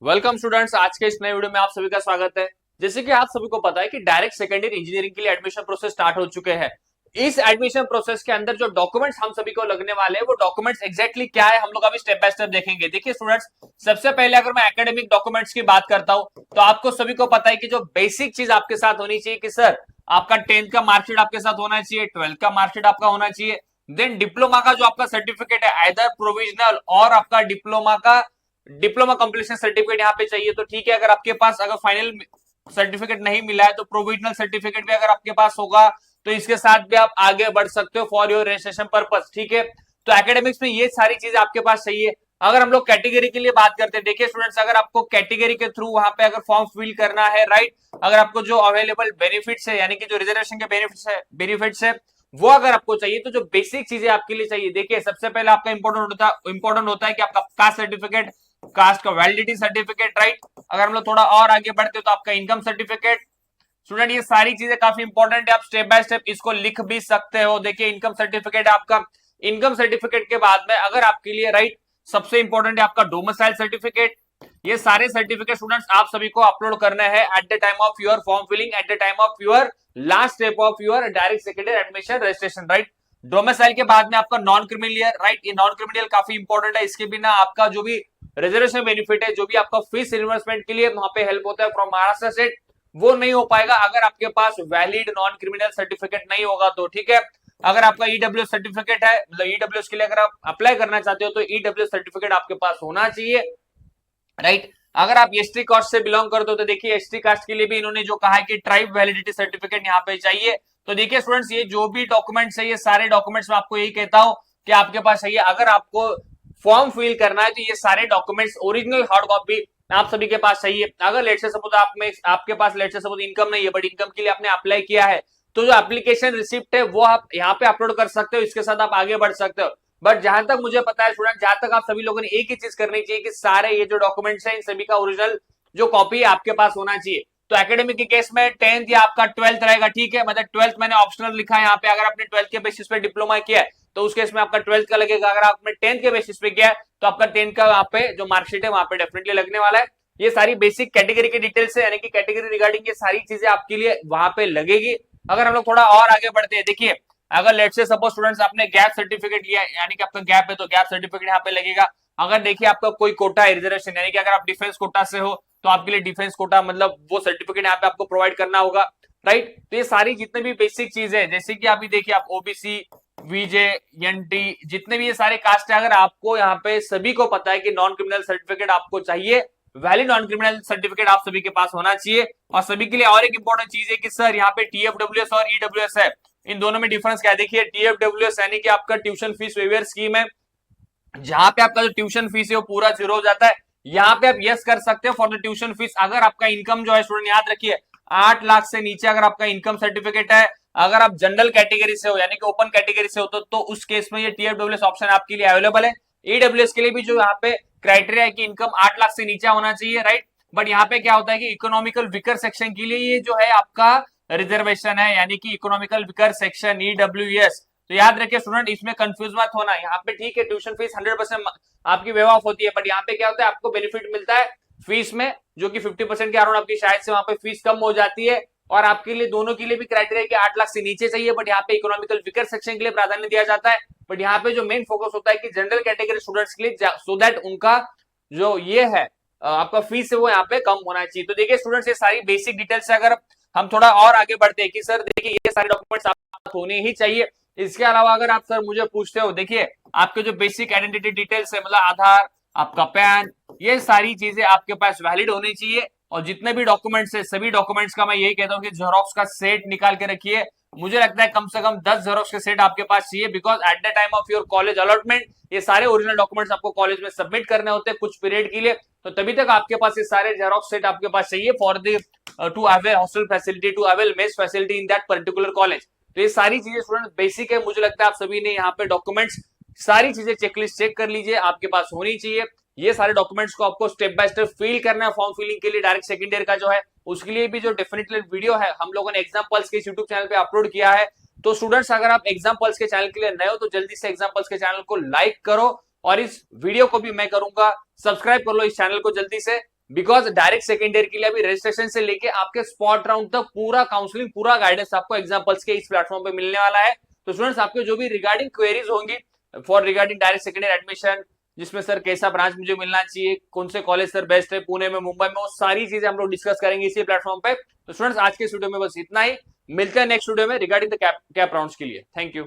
Welcome students, आज के इस नए वीडियो में आप सभी का स्वागत है। जैसे कि आप सभी को पता है कि डायरेक्ट सेकेंड ईयर इंजीनियरिंग के लिए एडमिशन प्रोसेस स्टार्ट हो चुके हैं। इस एडमिशन प्रोसेस के अंदर जो डॉक्यूमेंट्स हम सभी को लगने वाले हैं वो डॉक्यूमेंट्स एग्जैक्टली क्या है, हम लोग अभी स्टेप बाय स्टेप देखेंगे। देखिए स्टूडेंट्स, सबसे पहले अगर मैं एकेडमिक डॉक्यूमेंट्स की बात करता हूं तो आपको सभी को पता है कि जो बेसिक चीज आपके साथ होनी चाहिए कि सर आपका 10th का मार्कशीट आपके साथ होना चाहिए, 12th का मार्कशीट आपका होना चाहिए, देन डिप्लोमा का जो आपका सर्टिफिकेट है आइदर प्रोविजनल और आपका डिप्लोमा कंप्लीशन सर्टिफिकेट यहाँ पे चाहिए तो ठीक है। अगर आपके पास अगर फाइनल सर्टिफिकेट नहीं मिला है तो प्रोविजनल सर्टिफिकेट भी अगर आपके पास होगा तो इसके साथ भी आप आगे बढ़ सकते हो फॉर योर रजिस्ट्रेशन पर्पस। ठीक है, तो एकेडमिक्स में ये सारी चीजें आपके पास चाहिए। अगर हम लोग कैटेगरी के लिए बात करते हैं, देखिए स्टूडेंट्स, अगर आपको कैटेगरी के थ्रू वहां पे अगर फॉर्म फिल करना है, राइट, अगर आपको जो अवेलेबल बेनिफिट्स है यानी कि जो रिजर्वेशन के बेनिफिट्स है वो अगर आपको चाहिए तो जो बेसिक चीजें आपके लिए चाहिए, देखिए सबसे पहले आपका इंपॉर्टेंट होता है कि आपका कास्ट सर्टिफिकेट, कास्ट का वैलिडिटी सर्टिफिकेट, राइट। अगर हम लोग थोड़ा और आगे बढ़ते हो तो आपका इनकम सर्टिफिकेट। स्टूडेंट, ये सारी चीजें काफी इंपॉर्टेंट है, आप स्टेप बाय स्टेप इसको लिख भी सकते हो। देखिए इनकम सर्टिफिकेट आपका, इनकम सर्टिफिकेट के बाद में अगर आपके लिए, राइट, सबसे इंपॉर्टेंट है आपका डोमिसाइल सर्टिफिकेट। ये सारे सर्टिफिकेट स्टूडेंट्स आप सभी को अपलोड करना है at the time of your form filling, at the time of your last step of your direct secondary admission registration, right. Domicile के बाद में आपका नॉन क्रिमिनल, राइट, ये नॉन क्रिमिनल काफी इंपॉर्टेंट है। इसके बिना आपका जो भी रिजर्वेशन बेनिफिट है, जो भी आपका फीस इन्वेस्टमेंट के लिए वहां पे हेल्प होता है फ्रॉम महाराष्ट्र स्टेट, वो नहीं हो पाएगा अगर आपके पास वैलिड नॉन क्रिमिनल सर्टिफिकेट नहीं होगा तो। ठीक है, अगर आपका ईडब्ल्यू सर्टिफिकेट है, मतलब ईडब्ल्यू के लिए अगर आप अप्लाई करना चाहते हो तो ईडब्ल्यू सर्टिफिकेट आपके पास होना चाहिए, राइट। अगर आप एसटी कास्ट से बिलोंग करते हो तो देखिए एसटी कास्ट के लिए भी इन्होंने जो कहा है कि ट्राइब वैलिडिटी सर्टिफिकेट यहाँ पे चाहिए। तो देखिए स्टूडेंट्स, ये जो भी डॉक्यूमेंट्स है, ये सारे डॉक्यूमेंट्स मैं आपको यही कहता हूं कि आपके पास चाहिए। अगर आपको फॉर्म फिल करना है तो ये सारे डॉक्यूमेंट्स ओरिजिनल हार्ड कॉपी आप सभी के पास चाहिए। अगर लेट से सपोज आपके पास लेट से सपोज इनकम नहीं है बट इनकम के लिए आपने अप्लाई किया है तो जो एप्लीकेशन रिसिप्ट है वो आप यहाँ पे अपलोड कर सकते हो, इसके साथ आप आगे बढ़ सकते हो। बट जहां तक मुझे पता है स्टूडेंट, जहां तक आप सभी लोगों ने एक ही चीज करनी चाहिए कि सारे ये जो डॉक्यूमेंट्स हैं इन सभी का ओरिजिनल जो कॉपी आपके पास होना चाहिए। तो एकेडमिक के केस में 10th या आपका 12th रहेगा, ठीक है, मतलब 12th मैंने ऑप्शनल लिखा है यहाँ पे। अगर आपने 12th के बेसिस पे डिप्लोमा किया है तो उस केस में आपका 12th का लगेगा। अगर आपने 10th के बेसिस पे किया है तो आपका 10th का वहां पे जो मार्कशीट है वहां पे डेफिनेटली लगने वाला है। ये सारी बेसिक कैटेगरी की डिटेल्स है, यानी कि कैटेगरी रिगार्डिंग ये सारी चीजें आपके लिए वहां पे लगेगी। अगर हम लोग थोड़ा और आगे बढ़ते हैं, देखिए अगर लेट से सपोज स्टूडेंट्स आपने गैप सर्टिफिकेट लिया यानी कि आपका गैप है तो गैप सर्टिफिकेट यहाँ पे लगेगा। अगर देखिए आपका कोई कोटा है रिजर्वेशन, यानी कि अगर आप डिफेंस कोटा से हो तो आपके लिए डिफेंस कोटा मतलब वो सर्टिफिकेट यहाँ पे आपको प्रोवाइड करना होगा, राइट। तो ये सारी जितने भी बेसिक चीजें है, जैसे कि अभी देखिए आप ओबीसी, वीजे, एनटी, जितने भी ये सारे कास्ट है, अगर आपको यहाँ पे सभी को पता है कि नॉन क्रिमिनल सर्टिफिकेट आपको चाहिए, वैलिड नॉन क्रिमिनल सर्टिफिकेट आप सभी के पास होना चाहिए। और सभी के लिए और एक इंपॉर्टेंट चीज है कि सर यहाँ पे टीएफडब्ल्यूएस और ईडब्ल्यूएस है, इन दोनों में डिफरेंस क्या है। देखिए टीएफडब्ल्यूएस यानी कि आपका ट्यूशन फीस वेवियर स्कीम है, जहां पे आपका जो ट्यूशन फीस है वो पूरा जीरो हो जाता है। यहाँ पे आप यस कर सकते हो फॉर द ट्यूशन फीस अगर आपका इनकम जो है, स्टूडेंट याद रखिए, 8 लाख से नीचे अगर आपका इनकम सर्टिफिकेट है। अगर आप जनरल कैटेगरी से हो यानी कि ओपन कैटेगरी से हो तो उस केस में ये टीएफडब्ल्यूएस ऑप्शन आपके लिए अवेलेबल है। ईडब्ल्यूएस के लिए भी जो यहाँ पे क्राइटेरिया है कि इनकम 8 लाख से नीचे होना चाहिए, राइट। बट यहाँ पे क्या होता है कि इकोनॉमिकल वीकर सेक्शन के लिए ये जो है आपका रिजर्वेशन है, यानी कि इकोनॉमिकल वीकर सेक्शन ईडब्ल्यूएस। तो याद रखिए स्टूडेंट, इसमें कंफ्यूज मत होना। यहाँ पे ठीक है ट्यूशन फीस 100% आपकी वेव ऑफ होती है, बट यहाँ पे क्या होता है आपको बेनिफिट मिलता है फीस में, जो कि 50% के अराउंड आपकी शायद से वहां पे फीस कम हो जाती है। और आपके लिए दोनों के लिए भी क्राइटेरिया कि 8 लाख से नीचे चाहिए, बट यहाँ पे इकोनॉमिकल वीकर सेक्शन के लिए प्राधान्य दिया जाता है। बट यहाँ पे जो मेन फोकस होता है कि जनरल कैटेगरी स्टूडेंट्स के लिए, सो दैट उनका जो ये है आपका फीस है वो यहाँ पे कम होना चाहिए। तो देखिए स्टूडेंट्स, ये सारी बेसिक डिटेल्स है। अगर हम थोड़ा और आगे बढ़ते हैं कि सर देखिए ये सारे डॉक्यूमेंट्स आप होने ही चाहिए। इसके अलावा अगर आप सर मुझे पूछते हो, देखिए आपके जो बेसिक आइडेंटिटी डिटेल्स है, मतलब आधार, आपका पैन, ये सारी चीजें आपके पास वैलिड होनी चाहिए। और जितने भी डॉक्यूमेंट्स है सभी डॉक्यूमेंट्स का मैं यही कहता हूँ कि जेरोक्स का सेट निकाल के रखिए। मुझे लगता है कम से कम 10 जेरोक्स के सेट आपके पास चाहिए, because at the time of your college allotment ये सारे ओरिजिनल डॉक्यूमेंट्स आपको कॉलेज में सबमिट करने होते हैं कुछ पीरियड के लिए। तो तभी तक आपके पास ये सारे जेरोक्स सेट आपके पास चाहिए for the to avail hostel facility, to avail mess facility in that particular college. तो ये सारी चीजें स्टूडेंट बेसिक है। मुझे लगता है आप सभी ने यहाँ पे डॉक्यूमेंट्स सारी चीजें चेकलिस्ट चेक कर लीजिए, आपके पास होनी चाहिए। ये सारे डॉक्यूमेंट्स को आपको स्टेप बाय स्टेप फिल करना है फॉर्म फिलिंग के लिए डायरेक्ट सेकंड ईयर का जो है, उसके लिए भी जो डेफिनेटली वीडियो है हम लोगों ने एग्जाम्पल्स के यूट्यूब चैनल पे अपलोड किया है। तो स्टूडेंट्स, अगर आप एग्जाम्पल्स के चैनल के लिए नए हो तो जल्दी से एग्जाम्पल्स के चैनल को लाइक करो और इस वीडियो को भी मैं करूंगा सब्सक्राइब कर लो इस चैनल को जल्दी से, बिकॉज डायरेक्ट सेकेंड ईयर के लिए अभी रजिस्ट्रेशन से लेके आपके स्पॉट राउंड तक पूरा काउंसलिंग, पूरा गाइडेंस आपको एग्जांपल्स के इस प्लेटफॉर्म पे मिलने वाला है। तो स्टूडेंट्स, आपके जो भी रिगार्डिंग क्वेरीज होंगी for regarding direct second year admission, जिसमें सर कैसा ब्रांच मुझे मिलना चाहिए, कौन से कॉलेज सर बेस्ट है पुणे में, मुंबई में, वो सारी चीजें हम लोग डिस्कस करेंगे इसी प्लेटफॉर्म पे। तो स्टूडेंट्स, आज के वीडियो में बस इतना ही। मिलते हैं नेक्स्ट वीडियो में रिगार्डिंग द कैप राउंड्स के लिए। Thank you.